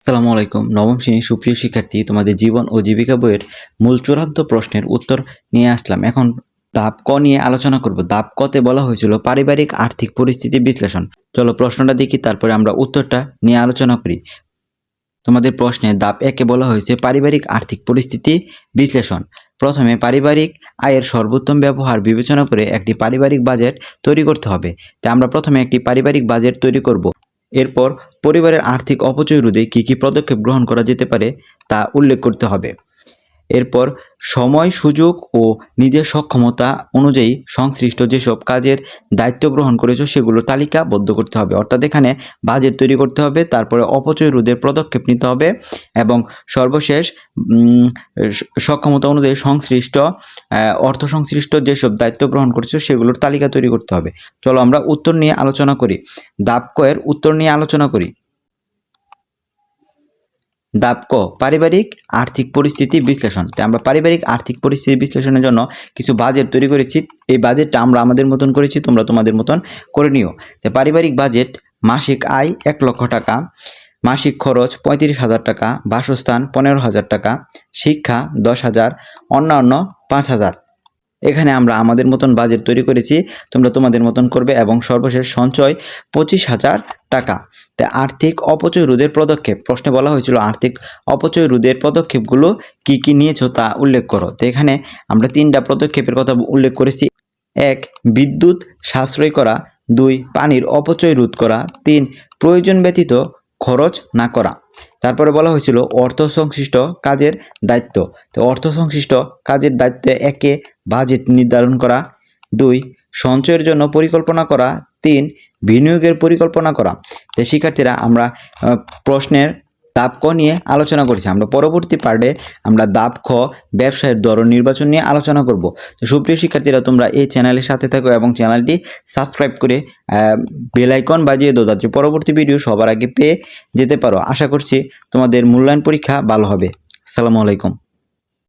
আসসালামু আলাইকুম। নবম শ্রেণীর সুপ্রিয় শিক্ষার্থী, তোমাদের জীবন ও জীবিকা বইয়ের মূল চূড়ান্ত প্রশ্নের উত্তর নিয়ে আসলাম। এখন ধাপ ক নিয়ে আলোচনা করব। ধাপ কতে বলা হয়েছিল পারিবারিক আর্থিক পরিস্থিতি বিশ্লেষণ। চলো প্রশ্নটা দেখি, তারপরে আমরা উত্তরটা নিয়ে আলোচনা করি। তোমাদের প্রশ্নে ধাপ একে বলা হয়েছে পারিবারিক আর্থিক পরিস্থিতি বিশ্লেষণ। প্রথমে পারিবারিক আয়ের সর্বোত্তম ব্যবহার বিবেচনা করে একটি পারিবারিক বাজেট তৈরি করতে হবে। তাই আমরা প্রথমে একটি পারিবারিক বাজেট তৈরি করব। এরপর পরিবারের আর্থিক অপচয় রোধে কী কী পদক্ষেপ গ্রহণ করা যেতে পারে তা উল্লেখ করতে হবে। এরপর সময়, সুযোগ ও নিজের সক্ষমতা অনুযায়ী সংশ্লিষ্ট যেসব কাজের দায়িত্ব গ্রহণ করেছো সেগুলো তালিকাবদ্ধ করতে হবে। অর্থাৎ এখানে বাজেট তৈরি করতে হবে, তারপরে অপচয় রোধের পদক্ষেপ নিতে হবে এবং সর্বশেষ সক্ষমতা অনুযায়ী অর্থ সংশ্লিষ্ট যেসব দায়িত্ব গ্রহণ করেছো সেগুলোর তালিকা তৈরি করতে হবে। চলো আমরা উত্তর নিয়ে আলোচনা করি। ধাপ ক এর উত্তর নিয়ে আলোচনা করি। ধাপ ক পারিবারিক আর্থিক পরিস্থিতি বিশ্লেষণ। তাই আমরা পারিবারিক আর্থিক পরিস্থিতি বিশ্লেষণের জন্য কিছু বাজেট তৈরি করেছি। এই বাজেটটা আমরা আমাদের মতন করেছি, তোমরা তোমাদের মতন করে নিও। তাই পারিবারিক বাজেট: মাসিক আয় 1 লক্ষ টাকা, মাসিক খরচ 35,000 টাকা, বাসস্থান 15,000 টাকা, শিক্ষা 10,000, অন্যান্য 5,000। এখানে আমরা আমাদের মতন বাজেট তৈরি করেছি, তোমরা তোমাদের মতন করবে। এবং সর্বশেষ সঞ্চয় 25,000 টাকা। তাই আর্থিক অপচয় রোধের পদক্ষেপ, প্রশ্নে বলা হয়েছিল আর্থিক অপচয় রোধের পদক্ষেপগুলো কি কি নিয়েছো তা উল্লেখ করো। তো এখানে আমরা 3টা পদক্ষেপের কথা উল্লেখ করেছি। 1. বিদ্যুৎ সাশ্রয় করা, 2. পানির অপচয় রোধ করা, 3. প্রয়োজন ব্যতীত খরচ না করা। তারপরে বলা হয়েছিল অর্থ সংশ্লিষ্ট কাজের দায়িত্ব। তো অর্থ সংশ্লিষ্ট কাজের দায়িত্বে 1 বাজেট নির্ধারণ করা, 2 সঞ্চয়ের জন্য পরিকল্পনা করা, 3 বিনিয়োগের পরিকল্পনা করা। তো শিক্ষার্থীরা, আমরা প্রশ্নের ধাপ ক নিয়ে আলোচনা করেছি। আমরা পরবর্তী পার্টে আমরা ধাপ খ ব্যবসায়ের ধরন নির্বাচন নিয়ে আলোচনা করব। তো সুপ্রিয় শিক্ষার্থীরা, তোমরা এই চ্যানেলের সাথে থাকো এবং চ্যানেলটি সাবস্ক্রাইব করে বেল আইকন বাজিয়ে দাও, যাতে পরবর্তী ভিডিও সবার আগে পেয়ে যেতে পারো। আশা করছি তোমাদের মূল্যায়ন পরীক্ষা ভালো হবে। আসসালামু আলাইকুম।